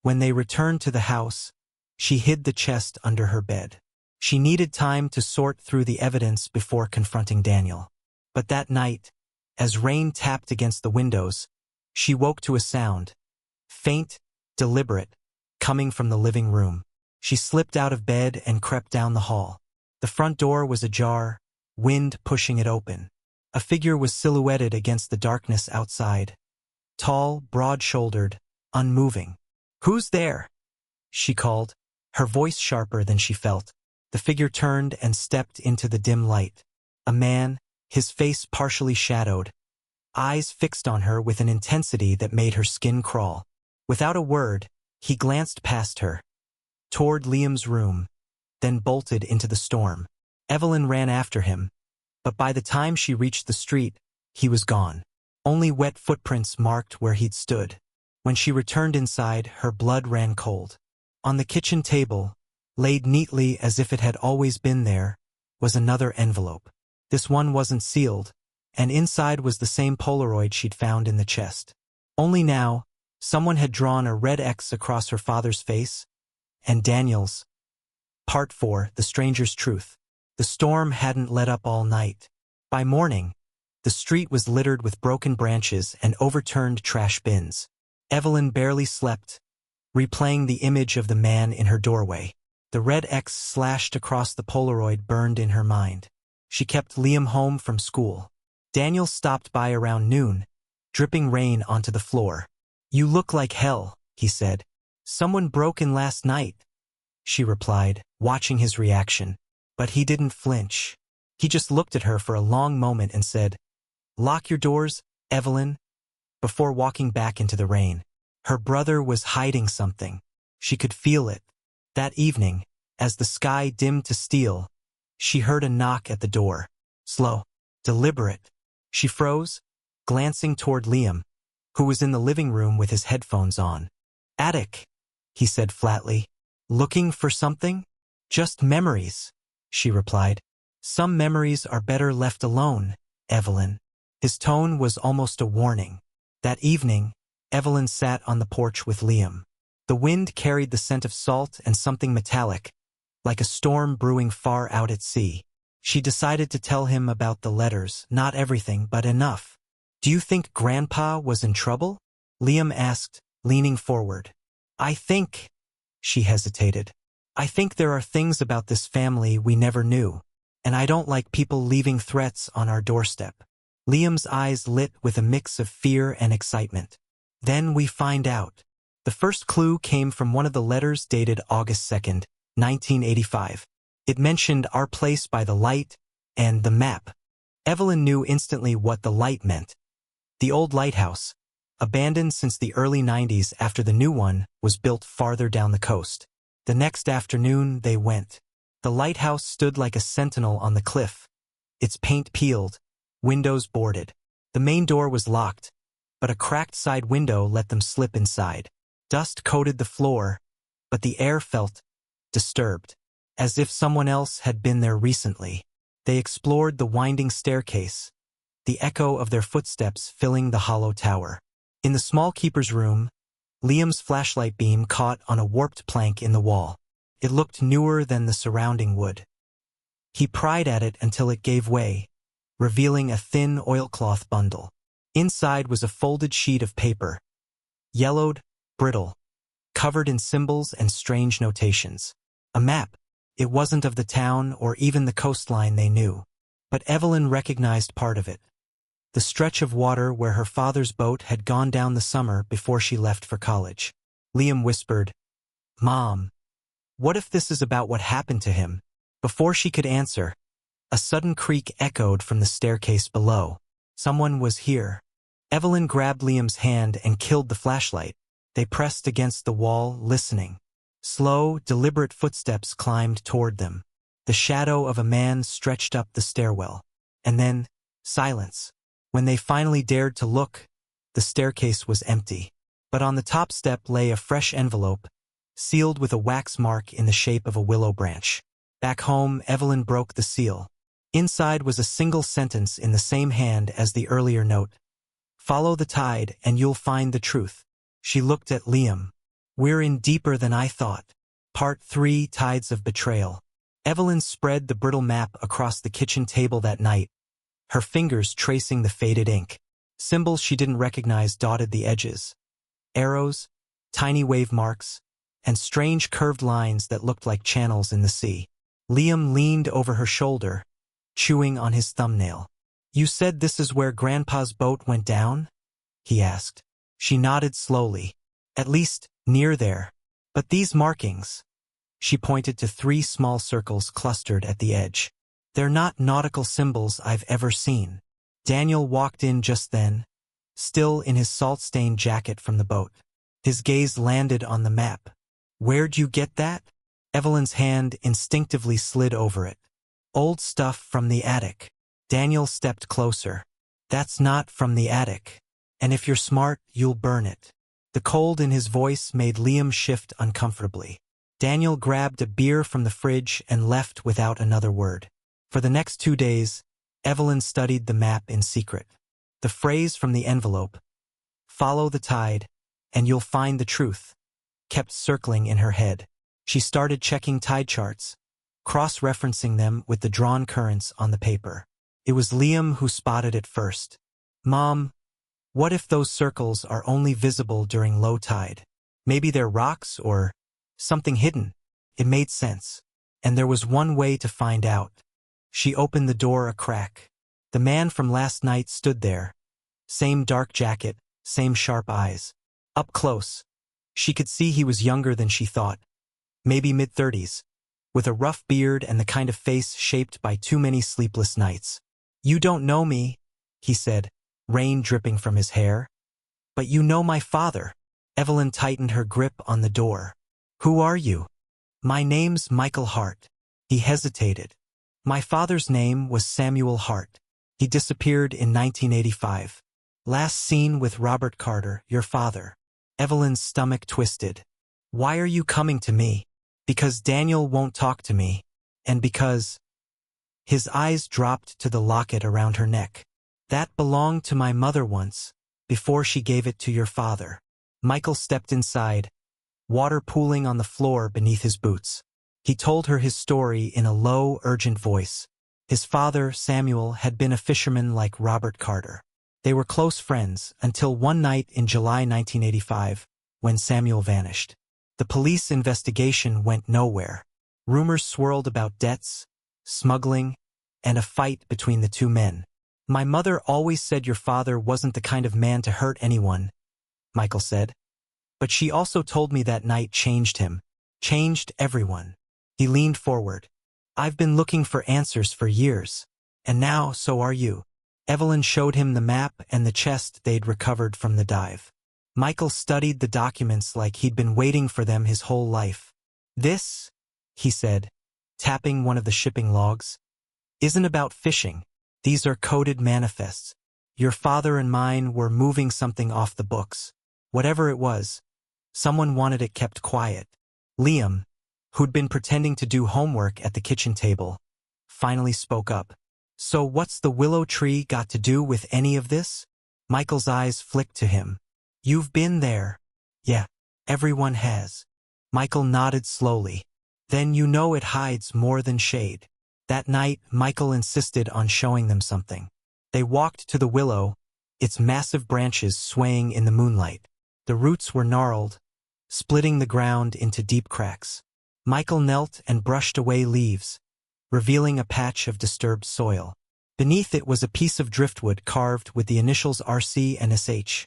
When they returned to the house, she hid the chest under her bed. She needed time to sort through the evidence before confronting Daniel. But that night, as rain tapped against the windows, she woke to a sound, faint, deliberate, coming from the living room. She slipped out of bed and crept down the hall. The front door was ajar, wind pushing it open. A figure was silhouetted against the darkness outside. Tall, broad-shouldered, unmoving. "Who's there?" she called, her voice sharper than she felt. The figure turned and stepped into the dim light. A man, his face partially shadowed, eyes fixed on her with an intensity that made her skin crawl. Without a word, he glanced past her, toward Liam's room, then bolted into the storm. Evelyn ran after him, but by the time she reached the street, he was gone. Only wet footprints marked where he'd stood. When she returned inside, her blood ran cold. On the kitchen table, laid neatly as if it had always been there, was another envelope. This one wasn't sealed, and inside was the same Polaroid she'd found in the chest. Only now, someone had drawn a red X across her father's face, and Daniel's. Part 4, The Stranger's Truth. The storm hadn't let up all night. By morning, the street was littered with broken branches and overturned trash bins. Evelyn barely slept, replaying the image of the man in her doorway. The red X slashed across the Polaroid burned in her mind. She kept Liam home from school. Daniel stopped by around noon, dripping rain onto the floor. "You look like hell," he said. "Someone broke in last night," she replied, watching his reaction. But he didn't flinch. He just looked at her for a long moment and said, "Lock your doors, Evelyn," before walking back into the rain. Her brother was hiding something. She could feel it. That evening, as the sky dimmed to steel, she heard a knock at the door. Slow, deliberate. She froze, glancing toward Liam, who was in the living room with his headphones on. "Attic," he said flatly. "Looking for something?" "Just memories," she replied. "Some memories are better left alone, Evelyn." His tone was almost a warning. That evening, Evelyn sat on the porch with Liam. The wind carried the scent of salt and something metallic, like a storm brewing far out at sea. She decided to tell him about the letters, not everything, but enough. "Do you think Grandpa was in trouble?" Liam asked, leaning forward. "I think," she hesitated. "I think there are things about this family we never knew, and I don't like people leaving threats on our doorstep." Liam's eyes lit with a mix of fear and excitement. "Then we find out." The first clue came from one of the letters dated August 2nd, 1985. It mentioned our place by the light and the map. Evelyn knew instantly what the light meant. The old lighthouse, abandoned since the early 90s after the new one was built farther down the coast. The next afternoon they went. The lighthouse stood like a sentinel on the cliff, its paint peeled, windows boarded. The main door was locked, but a cracked side window let them slip inside. Dust coated the floor, but the air felt disturbed, as if someone else had been there recently. They explored the winding staircase, the echo of their footsteps filling the hollow tower. In the small keeper's room, Liam's flashlight beam caught on a warped plank in the wall. It looked newer than the surrounding wood. He pried at it until it gave way, revealing a thin oilcloth bundle. Inside was a folded sheet of paper, yellowed, brittle, covered in symbols and strange notations. A map. It wasn't of the town or even the coastline they knew, but Evelyn recognized part of it. The stretch of water where her father's boat had gone down the summer before she left for college. Liam whispered, "Mom, what if this is about what happened to him?" Before she could answer, a sudden creak echoed from the staircase below. Someone was here. Evelyn grabbed Liam's hand and killed the flashlight. They pressed against the wall, listening. Slow, deliberate footsteps climbed toward them. The shadow of a man stretched up the stairwell. And then, silence. When they finally dared to look, the staircase was empty. But on the top step lay a fresh envelope, sealed with a wax mark in the shape of a willow branch. Back home, Evelyn broke the seal. Inside was a single sentence in the same hand as the earlier note. "Follow the tide and you'll find the truth." She looked at Liam. We're in deeper than I thought. Part 3, Tides of Betrayal. Evelyn spread the brittle map across the kitchen table that night, her fingers tracing the faded ink. Symbols she didn't recognize dotted the edges. Arrows, tiny wave marks, and strange curved lines that looked like channels in the sea. Liam leaned over her shoulder, chewing on his thumbnail. "You said this is where Grandpa's boat went down?" he asked. She nodded slowly. "At least, near there. But these markings." She pointed to 3 small circles clustered at the edge. "They're not nautical symbols I've ever seen." Daniel walked in just then, still in his salt-stained jacket from the boat. His gaze landed on the map. "Where'd you get that?" Evelyn's hand instinctively slid over it. "Old stuff from the attic." Daniel stepped closer. "That's not from the attic. And if you're smart, you'll burn it." The cold in his voice made Liam shift uncomfortably. Daniel grabbed a beer from the fridge and left without another word. For the next 2 days, Evelyn studied the map in secret. The phrase from the envelope, "Follow the tide, and you'll find the truth," kept circling in her head. She started checking tide charts, cross-referencing them with the drawn currents on the paper. It was Liam who spotted it first. "Mom, what if those circles are only visible during low tide? Maybe they're rocks or something hidden." It made sense, and there was one way to find out. She opened the door a crack. The man from last night stood there. Same dark jacket, same sharp eyes. Up close, she could see he was younger than she thought, maybe mid-30s, with a rough beard and the kind of face shaped by too many sleepless nights. "You don't know me," he said, rain dripping from his hair. "But you know my father." Evelyn tightened her grip on the door. "Who are you?" "My name's Michael Hart." He hesitated. "My father's name was Samuel Hart. He disappeared in 1985. Last seen with Robert Carter, your father." Evelyn's stomach twisted. "Why are you coming to me?" "Because Daniel won't talk to me. And because—" His eyes dropped to the locket around her neck. "That belonged to my mother once, before she gave it to your father." Michael stepped inside, water pooling on the floor beneath his boots. He told her his story in a low, urgent voice. His father, Samuel, had been a fisherman like Robert Carter. They were close friends until one night in July 1985, when Samuel vanished. The police investigation went nowhere. Rumors swirled about debts, smuggling, and a fight between the 2 men. "My mother always said your father wasn't the kind of man to hurt anyone," Michael said. "But she also told me that night changed him, changed everyone." He leaned forward. "I've been looking for answers for years. And now, so are you." Evelyn showed him the map and the chest they'd recovered from the dive. Michael studied the documents like he'd been waiting for them his whole life. "This," he said, tapping one of the shipping logs, "isn't about fishing. These are coded manifests. Your father and mine were moving something off the books. Whatever it was, someone wanted it kept quiet." Liam, who'd been pretending to do homework at the kitchen table, finally spoke up. "So what's the willow tree got to do with any of this?" Michael's eyes flicked to him. "You've been there." "Yeah, everyone has." Michael nodded slowly. "Then you know it hides more than shade." That night, Michael insisted on showing them something. They walked to the willow, its massive branches swaying in the moonlight. The roots were gnarled, splitting the ground into deep cracks. Michael knelt and brushed away leaves, revealing a patch of disturbed soil. Beneath it was a piece of driftwood carved with the initials RC and SH.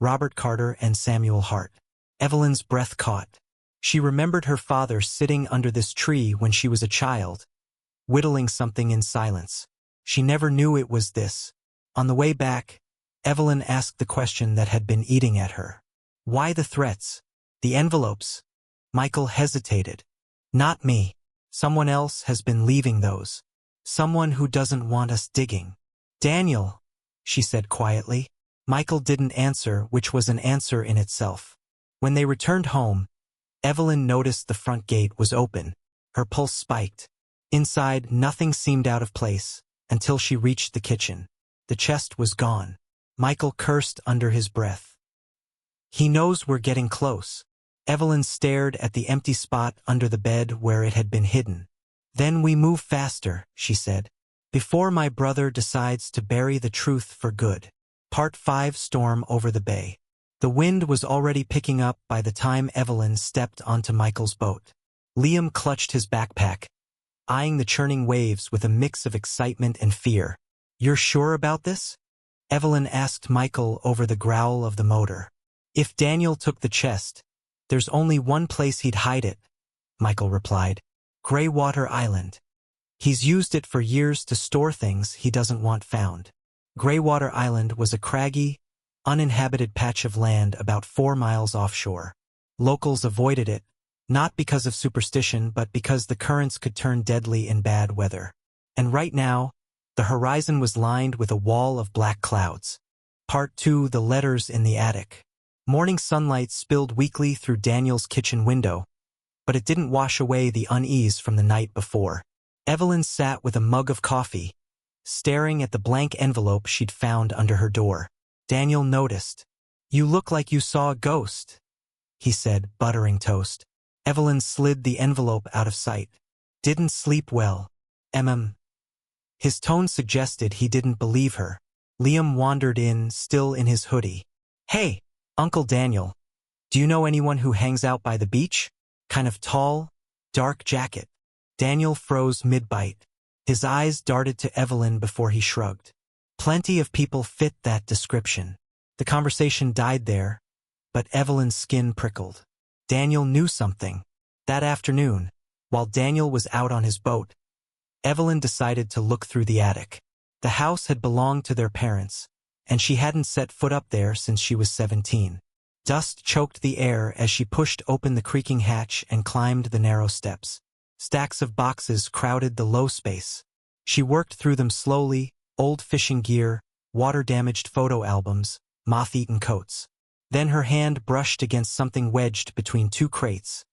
Robert Carter and Samuel Hart. Evelyn's breath caught. She remembered her father sitting under this tree when she was a child, whittling something in silence. She never knew it was this. On the way back, Evelyn asked the question that had been eating at her. "Why the threats? The envelopes?" Michael hesitated. "Not me. Someone else has been leaving those. Someone who doesn't want us digging." "Daniel," she said quietly. Michael didn't answer, which was an answer in itself. When they returned home, Evelyn noticed the front gate was open. Her pulse spiked. Inside, nothing seemed out of place, until she reached the kitchen. The chest was gone. Michael cursed under his breath. "He knows we're getting close." Evelyn stared at the empty spot under the bed where it had been hidden. Then we move faster, she said. Before my brother decides to bury the truth for good. Part 5 Storm over the bay. The wind was already picking up by the time Evelyn stepped onto Michael's boat. Liam clutched his backpack, eyeing the churning waves with a mix of excitement and fear. You're sure about this? Evelyn asked Michael over the growl of the motor. If Daniel took the chest, there's only one place he'd hide it, Michael replied. Greywater Island. He's used it for years to store things he doesn't want found. Greywater Island was a craggy, uninhabited patch of land about 4 miles offshore. Locals avoided it, not because of superstition but because the currents could turn deadly in bad weather. And right now, the horizon was lined with a wall of black clouds. Part 2 The Letters in the Attic. Morning sunlight spilled weakly through Daniel's kitchen window, but it didn't wash away the unease from the night before. Evelyn sat with a mug of coffee, staring at the blank envelope she'd found under her door. Daniel noticed. You look like you saw a ghost, he said, buttering toast. Evelyn slid the envelope out of sight. Didn't sleep well. His tone suggested he didn't believe her. Liam wandered in, still in his hoodie. Hey, Uncle Daniel, do you know anyone who hangs out by the beach? Kind of tall, dark jacket. Daniel froze mid-bite. His eyes darted to Evelyn before he shrugged. Plenty of people fit that description. The conversation died there, but Evelyn's skin prickled. Daniel knew something. That afternoon, while Daniel was out on his boat, Evelyn decided to look through the attic. The house had belonged to their parents, and she hadn't set foot up there since she was 17. Dust choked the air as she pushed open the creaking hatch and climbed the narrow steps. Stacks of boxes crowded the low space. She worked through them slowly, old fishing gear, water-damaged photo albums, moth-eaten coats. Then her hand brushed against something wedged between 2 crates.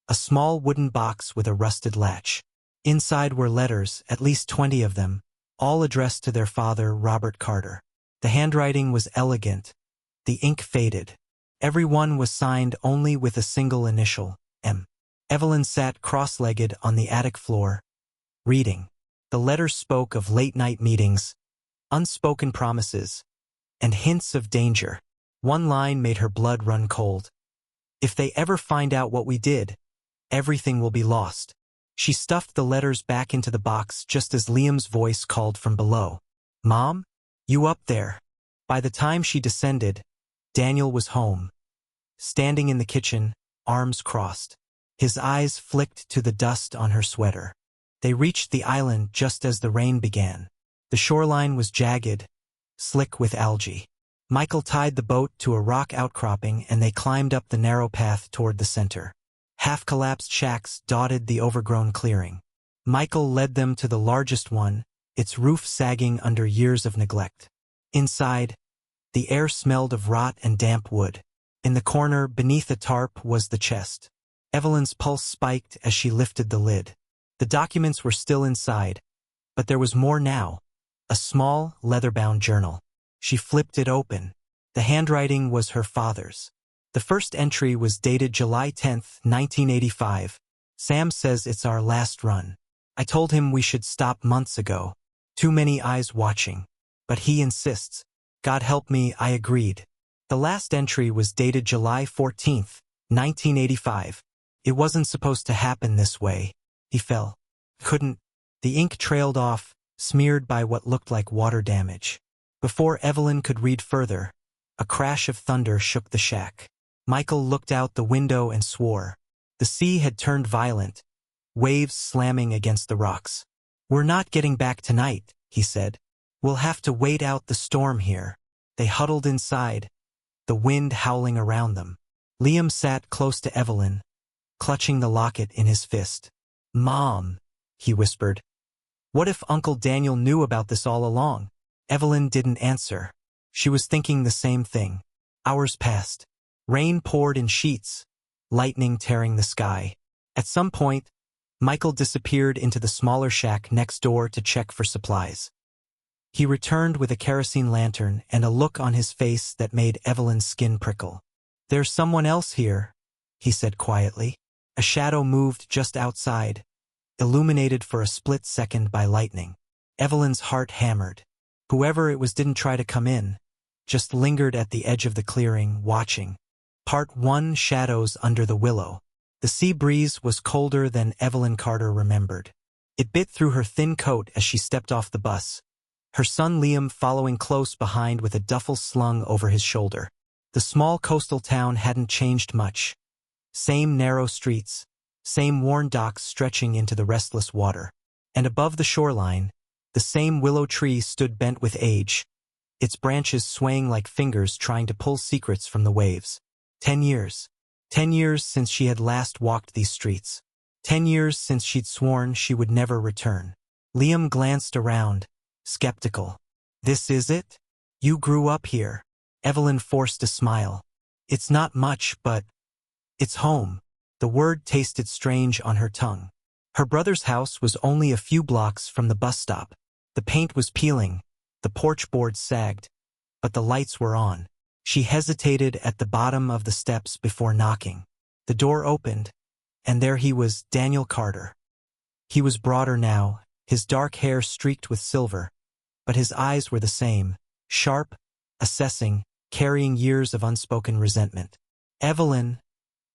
A small wooden box with a rusted latch. Inside were letters, at least 20 of them, all addressed to their father, Robert Carter. The handwriting was elegant. The ink faded. Every one was signed only with a single initial, M. Evelyn sat cross-legged on the attic floor, reading. The letters spoke of late-night meetings, unspoken promises, and hints of danger. One line made her blood run cold. If they ever find out what we did, everything will be lost. She stuffed the letters back into the box just as Liam's voice called from below. Mom? You up there? By the time she descended, Daniel was home. Standing in the kitchen, arms crossed. His eyes flicked to the dust on her sweater. They reached the island just as the rain began. The shoreline was jagged, slick with algae. Michael tied the boat to a rock outcropping and they climbed up the narrow path toward the center. Half-collapsed shacks dotted the overgrown clearing. Michael led them to the largest one, its roof sagging under years of neglect. Inside, the air smelled of rot and damp wood. In the corner, beneath a tarp, was the chest. Evelyn's pulse spiked as she lifted the lid. The documents were still inside, but there was more now. A small, leather-bound journal. She flipped it open. The handwriting was her father's. The first entry was dated July 10, 1985. Sam says it's our last run. I told him we should stop months ago. Too many eyes watching. But he insists. God help me, I agreed. The last entry was dated July 14, 1985. It wasn't supposed to happen this way. He fell. Couldn't. The ink trailed off, smeared by what looked like water damage. Before Evelyn could read further, a crash of thunder shook the shack. Michael looked out the window and swore. The sea had turned violent, waves slamming against the rocks. We're not getting back tonight, he said. We'll have to wait out the storm here. They huddled inside, the wind howling around them. Liam sat close to Evelyn, clutching the locket in his fist. Mom, he whispered. What if Uncle Daniel knew about this all along? Evelyn didn't answer. She was thinking the same thing. Hours passed. Rain poured in sheets, lightning tearing the sky. At some point, Michael disappeared into the smaller shack next door to check for supplies. He returned with a kerosene lantern and a look on his face that made Evelyn's skin prickle. There's someone else here, he said quietly. A shadow moved just outside, illuminated for a split second by lightning. Evelyn's heart hammered. Whoever it was didn't try to come in, just lingered at the edge of the clearing, watching. Part 1: Shadows Under the Willow. The sea breeze was colder than Evelyn Carter remembered. It bit through her thin coat as she stepped off the bus, her son Liam following close behind with a duffel slung over his shoulder. The small coastal town hadn't changed much. Same narrow streets, same worn docks stretching into the restless water. And above the shoreline, the same willow tree stood bent with age, its branches swaying like fingers trying to pull secrets from the waves. 10 years. 10 years since she had last walked these streets. 10 years since she'd sworn she would never return. Liam glanced around, skeptical. This is it? You grew up here. Evelyn forced a smile. It's not much, but it's home. The word tasted strange on her tongue. Her brother's house was only a few blocks from the bus stop. The paint was peeling, the porch boards sagged, but the lights were on. She hesitated at the bottom of the steps before knocking. The door opened, and there he was, Daniel Carter. He was broader now, his dark hair streaked with silver, but his eyes were the same, sharp, assessing, carrying years of unspoken resentment. Evelyn,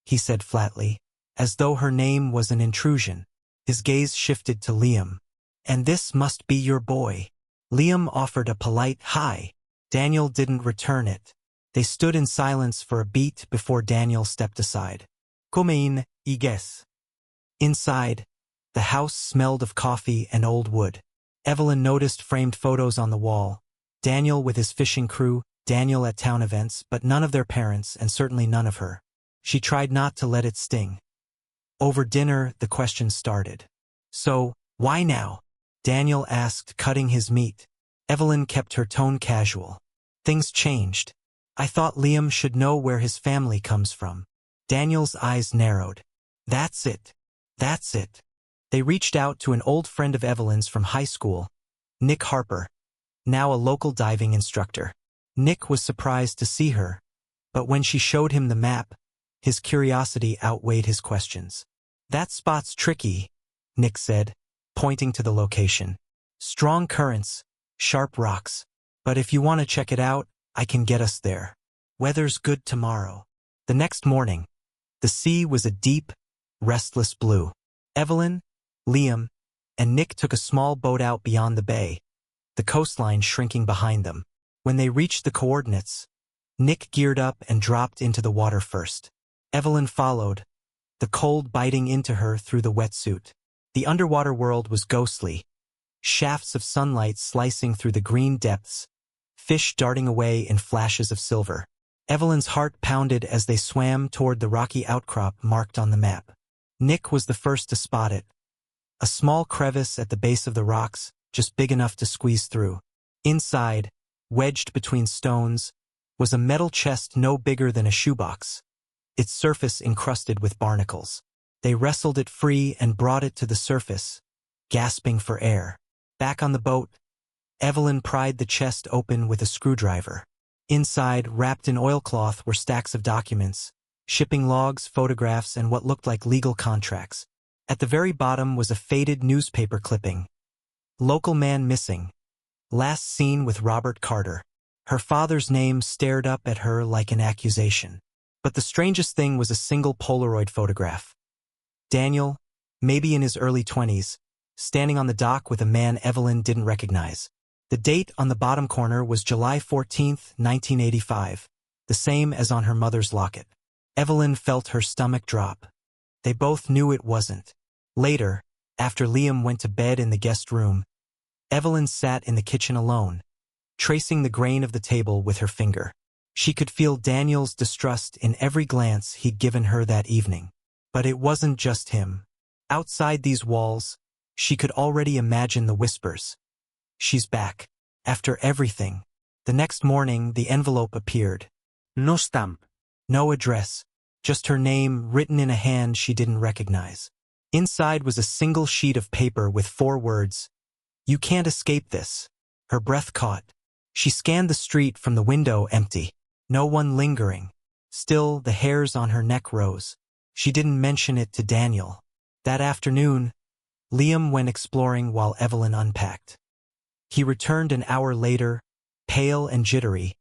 he said flatly, as though her name was an intrusion. His gaze shifted to Liam. And this must be your boy. Liam offered a polite hi. Daniel didn't return it. They stood in silence for a beat before Daniel stepped aside. Come in, I guess. Inside, the house smelled of coffee and old wood. Evelyn noticed framed photos on the wall. Daniel with his fishing crew, Daniel at town events, but none of their parents and certainly none of her. She tried not to let it sting. Over dinner, the question started. So, why now? Daniel asked, cutting his meat. Evelyn kept her tone casual. Things changed. I thought Liam should know where his family comes from. Daniel's eyes narrowed. That's it. That's it. They reached out to an old friend of Evelyn's from high school, Nick Harper, now a local diving instructor. Nick was surprised to see her, but when she showed him the map, his curiosity outweighed his questions. That spot's tricky, Nick said, pointing to the location. Strong currents, sharp rocks. But if you want to check it out, I can get us there. Weather's good tomorrow. The next morning, the sea was a deep, restless blue. Evelyn, Liam, and Nick took a small boat out beyond the bay, the coastline shrinking behind them. When they reached the coordinates, Nick geared up and dropped into the water first. Evelyn followed, the cold biting into her through the wetsuit. The underwater world was ghostly, shafts of sunlight slicing through the green depths, fish darting away in flashes of silver. Evelyn's heart pounded as they swam toward the rocky outcrop marked on the map. Nick was the first to spot it. A small crevice at the base of the rocks, just big enough to squeeze through. Inside, wedged between stones, was a metal chest no bigger than a shoebox, its surface encrusted with barnacles. They wrestled it free and brought it to the surface, gasping for air. Back on the boat, Evelyn pried the chest open with a screwdriver. Inside, wrapped in oilcloth, were stacks of documents, shipping logs, photographs, and what looked like legal contracts. At the very bottom was a faded newspaper clipping. Local man missing. Last seen with Robert Carter. Her father's name stared up at her like an accusation. But the strangest thing was a single Polaroid photograph. Daniel, maybe in his early 20s, standing on the dock with a man Evelyn didn't recognize. The date on the bottom corner was July 14, 1985, the same as on her mother's locket. Evelyn felt her stomach drop. They both knew it wasn't. Later, after Liam went to bed in the guest room, Evelyn sat in the kitchen alone, tracing the grain of the table with her finger. She could feel Daniel's distrust in every glance he'd given her that evening. But it wasn't just him. Outside these walls, she could already imagine the whispers. She's back. After everything. The next morning, the envelope appeared. No stamp. No address. Just her name written in a hand she didn't recognize. Inside was a single sheet of paper with 4 words. You can't escape this. Her breath caught. She scanned the street from the window, empty. No one lingering. Still, the hairs on her neck rose. She didn't mention it to Daniel. That afternoon, Liam went exploring while Evelyn unpacked. He returned an hour later, pale and jittery,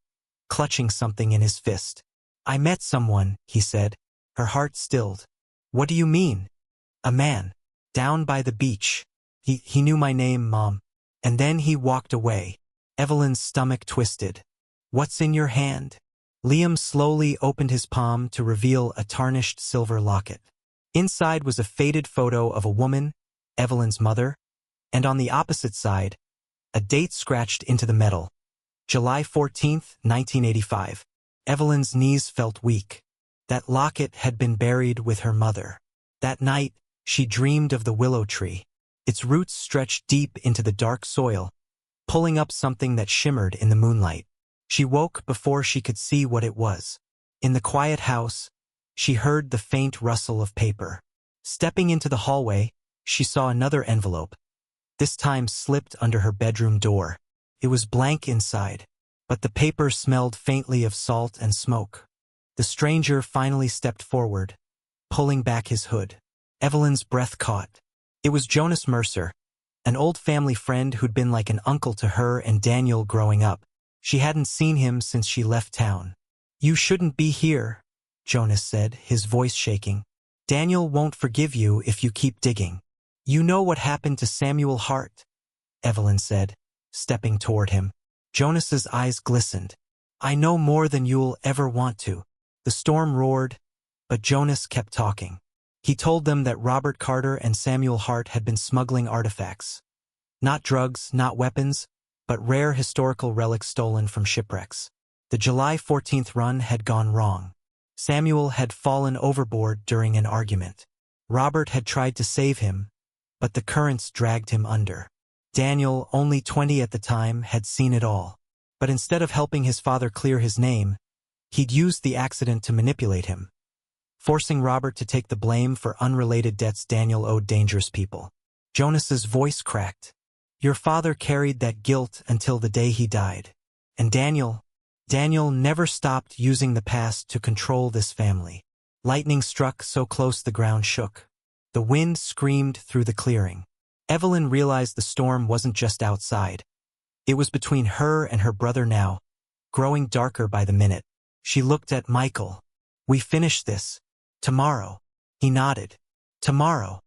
clutching something in his fist. "I met someone," he said, her heart stilled. "What do you mean?" "A man. Down by the beach. He knew my name, Mom." And then he walked away. Evelyn's stomach twisted. "What's in your hand?" Liam slowly opened his palm to reveal a tarnished silver locket. Inside was a faded photo of a woman, Evelyn's mother, and on the opposite side, a date scratched into the metal. July 14th, 1985. Evelyn's knees felt weak. That locket had been buried with her mother. That night, she dreamed of the willow tree. Its roots stretched deep into the dark soil, pulling up something that shimmered in the moonlight. She woke before she could see what it was. In the quiet house, she heard the faint rustle of paper. Stepping into the hallway, she saw another envelope, this time slipped under her bedroom door. It was blank inside, but the paper smelled faintly of salt and smoke. The stranger finally stepped forward, pulling back his hood. Evelyn's breath caught. It was Jonas Mercer, an old family friend who'd been like an uncle to her and Daniel growing up. She hadn't seen him since she left town. "You shouldn't be here," Jonas said, his voice shaking. "Daniel won't forgive you if you keep digging." "You know what happened to Samuel Hart," Evelyn said, stepping toward him. Jonas's eyes glistened. "I know more than you'll ever want to." The storm roared, but Jonas kept talking. He told them that Robert Carter and Samuel Hart had been smuggling artifacts. Not drugs, not weapons, but rare historical relics stolen from shipwrecks. The July 14th run had gone wrong. Samuel had fallen overboard during an argument. Robert had tried to save him, but the currents dragged him under. Daniel, only 20 at the time, had seen it all. But instead of helping his father clear his name, he'd used the accident to manipulate him, forcing Robert to take the blame for unrelated debts Daniel owed dangerous people. Jonas's voice cracked. "Your father carried that guilt until the day he died. And Daniel never stopped using the past to control this family." Lightning struck so close the ground shook. The wind screamed through the clearing. Evelyn realized the storm wasn't just outside. It was between her and her brother now, growing darker by the minute. She looked at Michael. "We finish this. Tomorrow." He nodded. "Tomorrow."